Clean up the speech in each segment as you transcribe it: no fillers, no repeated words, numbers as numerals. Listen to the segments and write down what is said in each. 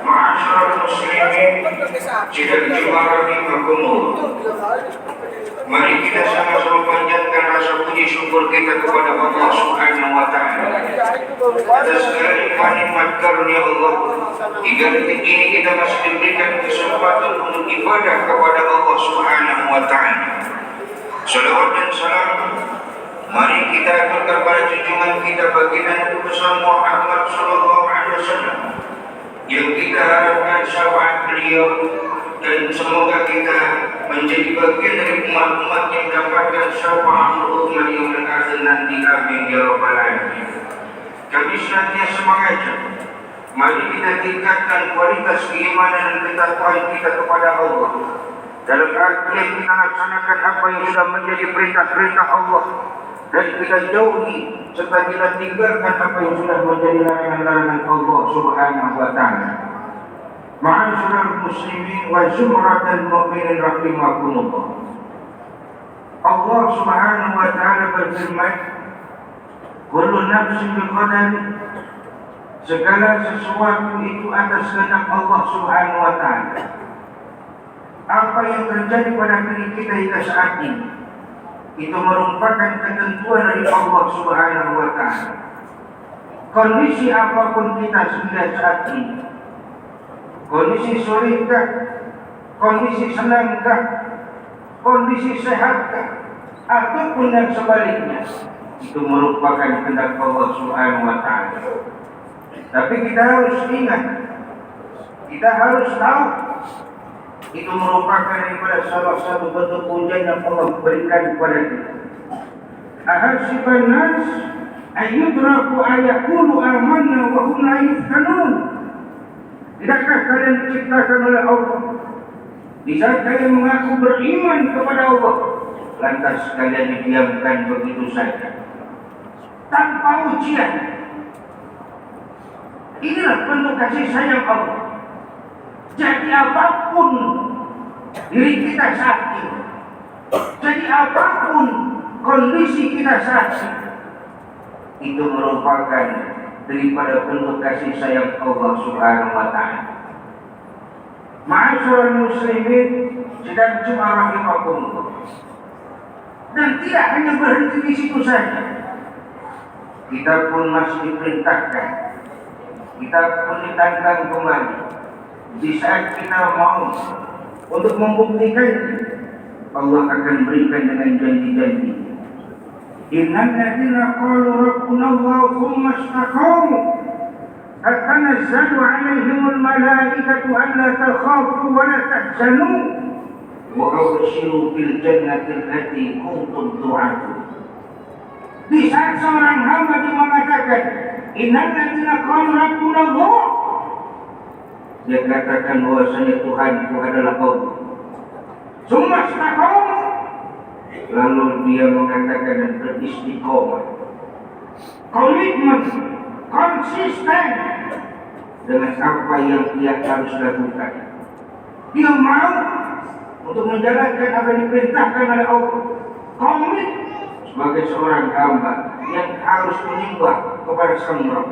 Ma'asyiral muslimin, sidang Jumat rahimakumullah. Mari kita sama-sama panjatkan rasa puji syukur kita kepada Allah Subhanahu wa taala atas segala nikmat karunia Allah. Hingga detik ini kita masih diberikan kesempatan untuk ibadah kepada Allah Subhanahu wa taala. Salawat dan salam mari kita aturkan pada junjungan kita baginda Nabi besar Muhammad sallallahu alaihi wasallam yang kita harapkan syafaat beliau, dan semoga kita menjadi bagian dari umat-umat yang mendapatkan syafaat umat yang akhir nanti. Amin ya rabbal alamin. Kami senantiasa mengajak, mari kita tingkatkan kualitas keimanan dan ketakwaan kita kepada Allah. Dalam artian kita laksanakan apa yang sudah menjadi perintah-perintah Allah, dan kita jauhi serta kita tinggalkan apa yang sudah menjadi larangan-larangan Allah Subhanahu wa taala. Ma'asyiral muslimin wa zumratal mu'minin rahimakumullah. Allah Subhanahu wa taala berfirman, kullu nafsin biqadari, segala sesuatu itu atas kehendak Allah Subhanahu wa taala. Apa yang terjadi pada diri kita hingga saat ini itu merupakan ketentuan dari Allah Subhanahu wa taala. Kondisi apapun kita sudah saat ini, kondisi sulitkah, kondisi senangkah, kondisi sehatkah, ataupun yang sebaliknya, itu merupakan kehendak Allah Subhanahu wa taala. Tapi kita harus ingat, kita harus tahu, itu merupakan daripada salah satu bentuk ujian yang Allah berikan kepada kita. Ahasiban nas ayyudraku ayaqulu amanna wa hum la yuftanun. Tidakkah kalian diciptakan oleh Allah di saat kalian mengaku beriman kepada Allah, lantas kalian didiamkan begitu saja tanpa ujian? Inilah bentuk kasih sayang Allah. Jadi apapun diri kita saat ini, jadi apapun kondisi kita saat ini, itu merupakan daripada bentuk kasih sayang Allah Subhanahu wa taala. Ma'asyiral muslimin, sidang Jumat rahimakumullah. Dan tidak hanya berhenti di situ saja, kita pun masih diperintahkan, kita pun ditantang kembali. Di saat kita mau untuk membuktikan, Allah akan berikan dengan janji-janji. Innal ladzina qalu rabbuna Allah tsumma istaqamu tatanazzalu 'alaihimul malaikatu alla takhafu wa la tahzanu wa abshiru bil jannati allati kuntum tu'adun. Di saat seorang hamba mengatakan innal ladzina qalu rabbuna Allah, dia katakan bahwasanya Tuhanku adalah Allah. Tsumma istaqamu, lalu dia mengatakan dan beristiqomah, komitmen, konsisten dengan apa yang dia harus lakukan. Dia mau untuk menjalankan apa yang diperintahkan oleh Allah, komit sebagai seorang hamba yang harus menyembah kepada Sang Rabb.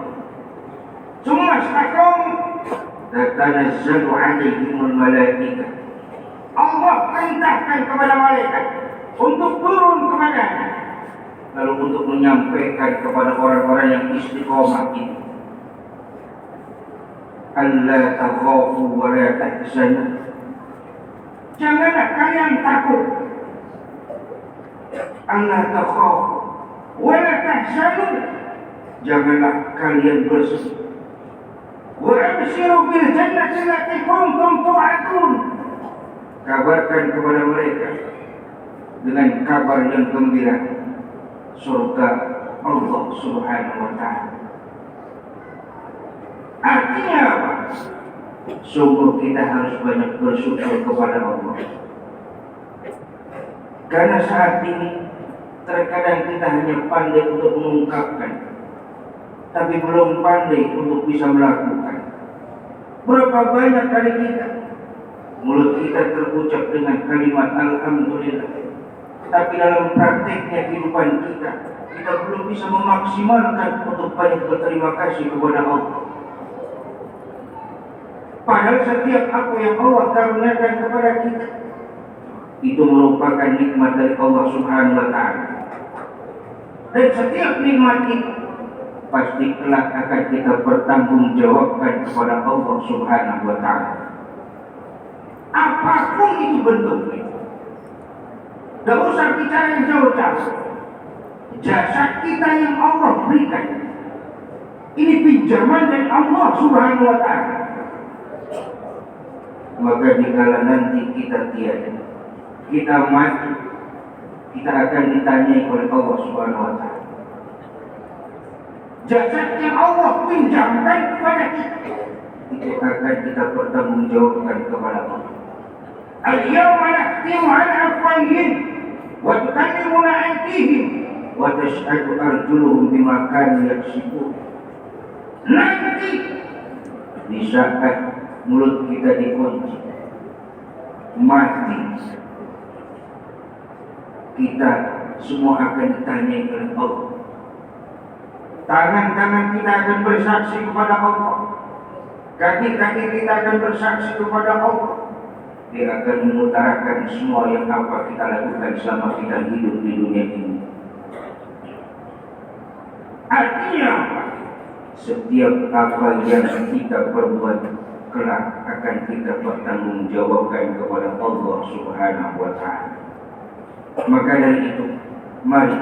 Tsumma istaqamu tatanazzalu 'alaihimul malaikah, Allah perintahkan kepada malaikat untuk turun kepadanya, lalu untuk menyampaikan kepada orang-orang yang istiqomah ini, alla takhafu wa la tahzanu, janganlah kalian takut, alla takhafu wa la tahzanu, janganlah kalian bersedih, wa abshiru bil jannati allati kuntum tu'adun, kabarkan kepada mereka dengan kabar yang gembira, surga Allah Subhanahu wa taala. Artinya apa? Sungguh kita harus banyak bersyukur kepada Allah. Karena saat ini terkadang kita hanya pandai untuk mengungkapkan, tapi belum pandai untuk bisa melakukan. Berapa banyak kali kita, mulut kita terucap dengan kalimat alhamdulillah, tapi dalam prakteknya kehidupan kita belum bisa memaksimalkan untuk banyak berterima kasih kepada Allah. Padahal setiap apa yang Allah karuniakan kepada kita itu merupakan nikmat dari Allah Subhanahu wa Ta'ala. Dan setiap nikmat itu pasti kelak akan kita pertanggungjawabkan kepada Allah Subhanahu wa Ta'ala. Apapun itu bentuknya. Tidak usah bicara yang jauh-jauh. Jasad kita yang Allah berikan, ini pinjaman dari Allah Subhanahu wa Ta'ala. Maka dikala nanti kita tiada, kita mati, kita akan ditanyai oleh Allah Subhanahu wa Ta'ala. Jasad yang Allah pinjamkan kepada kita, itu akan kita pertanggungjawabkan kepada Allah. Al-yawma nakhtimu ala afwahihim wa tukallimuna aydihim wa tashhadu arjuluhum bima kanu yaksibun. Nanti di saat mulut kita dikunci, mati, kita semua akan ditanyai oleh Allah. Tangan-tangan kita akan bersaksi kepada Allah, kaki-kaki kita akan bersaksi kepada Allah. Dia akan mengutarakan semua yang apa kita lakukan selama kita hidup di dunia ini. Artinya apa? Setiap apa yang kita perbuat kelak akan kita pertanggungjawabkan kepada Allah Subhanahu wa Ta'ala. Maka dari itu, mari,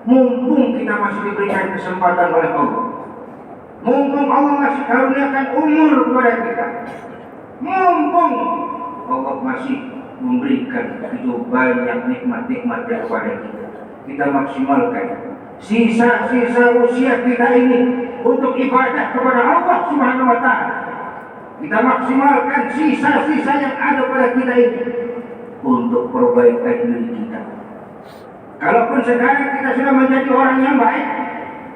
mumpung kita masih diberikan kesempatan oleh Allah, mumpung Allah masih karuniakan umur kepada kita, mumpung Allah masih memberikan itu banyak nikmat-nikmat kepada kita, kita maksimalkan sisa-sisa usia kita ini untuk ibadah kepada Allah Subhanahu wa Ta'ala. Kita maksimalkan sisa-sisa yang ada pada kita ini untuk perbaikan diri kita. Kalaupun sekarang kita sudah menjadi orang yang baik,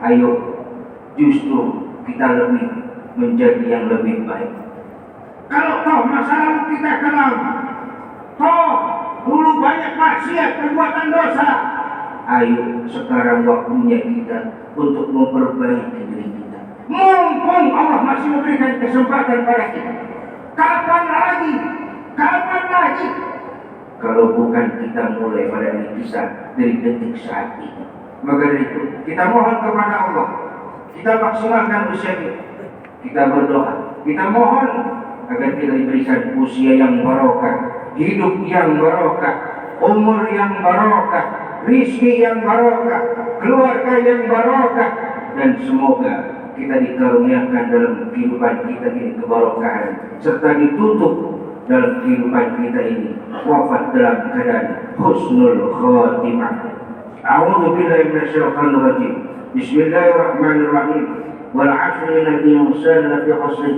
ayo justru kita lebih menjadi yang lebih baik. Kalau toh masa lalu kita kelam, toh dulu banyak maksiat, perbuatan dosa, ayo sekarang waktunya kita untuk memperbaiki diri kita. Mumpung Allah masih memberikan kesempatan pada kita. Kapan lagi? Kapan lagi? Kalau bukan kita mulai pada diri kita dari detik saat ini. Maka dari itu kita mohon kepada Allah, kita maksimalkan usia kita. Kita berdoa, kita mohon agar kita diberikan usia yang barokah, hidup yang barokah, umur yang barokah, rizki yang barokah, keluarga yang barokah, dan semoga kita dikaruniakan dalam kehidupan kita ini kebarokahan, serta ditutup dalam kehidupan kita ini wafat dalam keadaan husnul khatimah. A'udzu billahi minasyaitonir rajim. Bismillahirrahmanirrahim. Wal 'asri innal insana lafi khusr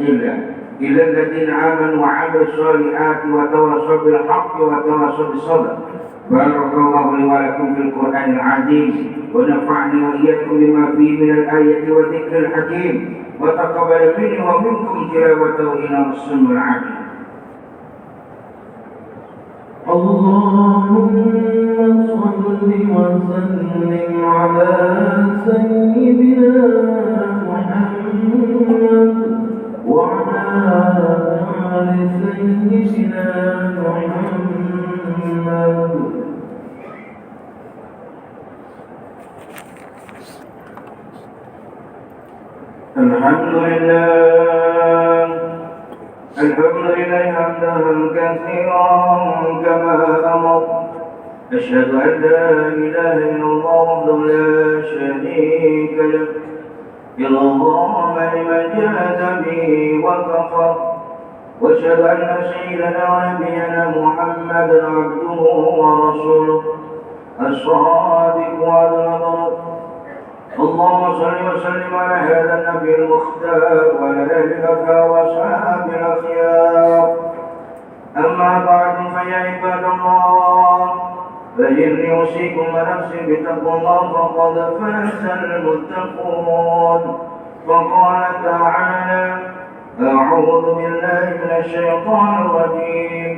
illa alladziina aamanu wa 'amilus shalihaati wa tawassaw bil haqqi wa tawassaw bis sabr. Barakallahu li wa lakum fil Qur'anil 'azim wa nafa'ani wa iyyakum bima fihi minal ayati wa dzikril hakim wa taqabbal minni wa minkum tilawatahu innahu as-sami'ul 'alim. اللهم صل وسلم على سيدنا محمد وعلى آل سيدنا محمد. الحمد لله حمدا كثيرا كما أمر. أشهد أن لا إله إلا الله وحده لا شريك له إضرام لمن جاهد به وكفر. وأشهد أن سيدنا ونبينا محمدا عبده ورسوله الصادق والمبعوث. اللهم صل وسلم على هذا النبي المختار وعلى آله وأصحابه الأخيار. أما بعد فيا عباد الله، فإني أوصيكم ونفسي بتقوى الله فقد فاز المتقون. وقال تعالى: أعوذ بالله من الشيطان الرجيم.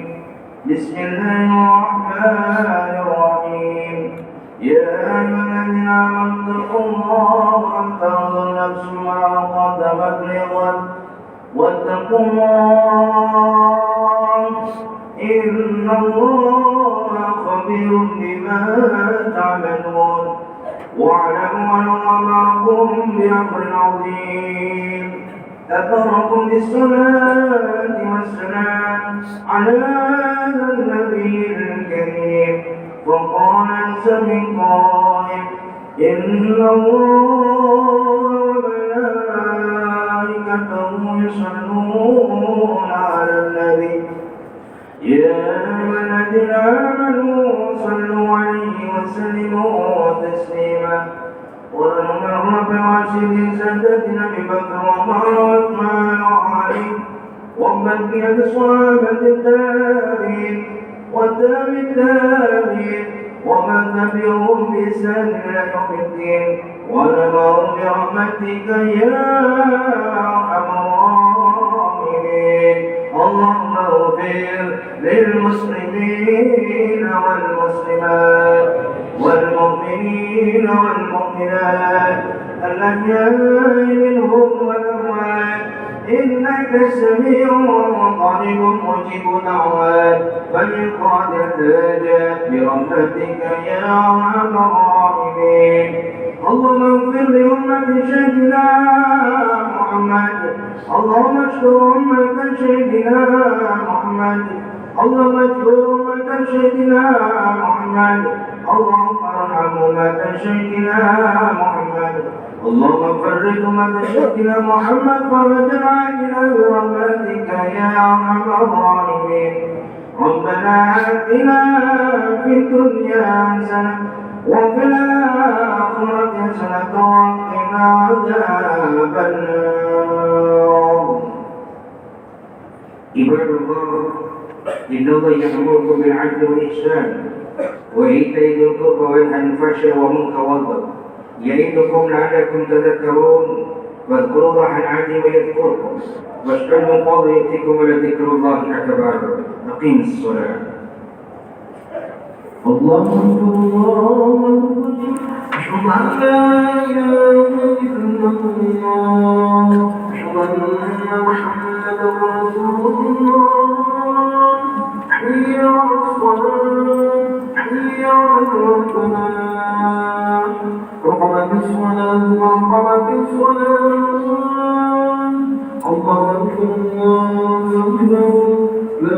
بسم الله الرحمن الرحيم. يا أيها الذين آمنوا اتقوا الله ولتنظر نفس ما قدمت لغد واتقوا الله إن الله خبير بما تعملون واعلموا أن أمركم بأمر عظيم أمركم بالصلاة والسلام على النبي الكريم وقال من قائل إن الله وملائكته يصلون على النبي يا أيها الذين آمنوا صلوا عليه وسلموا تسليما ونمر رب واشد سادتنا أبي بكر وعمر وعثمان وعلي وبقية الصحابة التابعين والتابعين ومن تبعهم بإحسان إلى يوم الدين ونمر برحمتك يا أرحم الراحمين اللهم اغفر للمسلمين والمسلمات والمؤمنين والمؤمنات الأحياء منهم والأموات إنك سميع قريب مجيب دعوات فليقعد الحاجات برحمتك يا أرحم الراحمين اللهم اغفر لأمة سيدنا محمد اللهم اشكر أمة سيدنا محمد اللهم اشكر أمة سيدنا محمد اللهم ارحم أمة سيدنا محمد اللهم فرج أمة سيدنا محمد فرجا عاجلا برحمتك يا أرحم الراحمين ربنا آتنا في الدنيا حسنة وفي الآخرة حسنة وقنا عذاب النار عباد الله إن الله يأمركم بالعدل والإحسان وإيتاء ذي القربى وينهى عن الفحشاء والمنكر والبغي يعظكم لعلكم تذكرون واذكروا الله العظيم يذكركم واشهدوا من قبل يأتيكم ولذكر الله أكبر أقيم الصلاة الله أكبر الله أكبر أشهد أن لا إله إلا الله أشهد أن محمدا رسول الله حي على الصلاة حي على الفلاح رقمت الصلاة وقمت الصلاة الله أكبر الله أكبر لا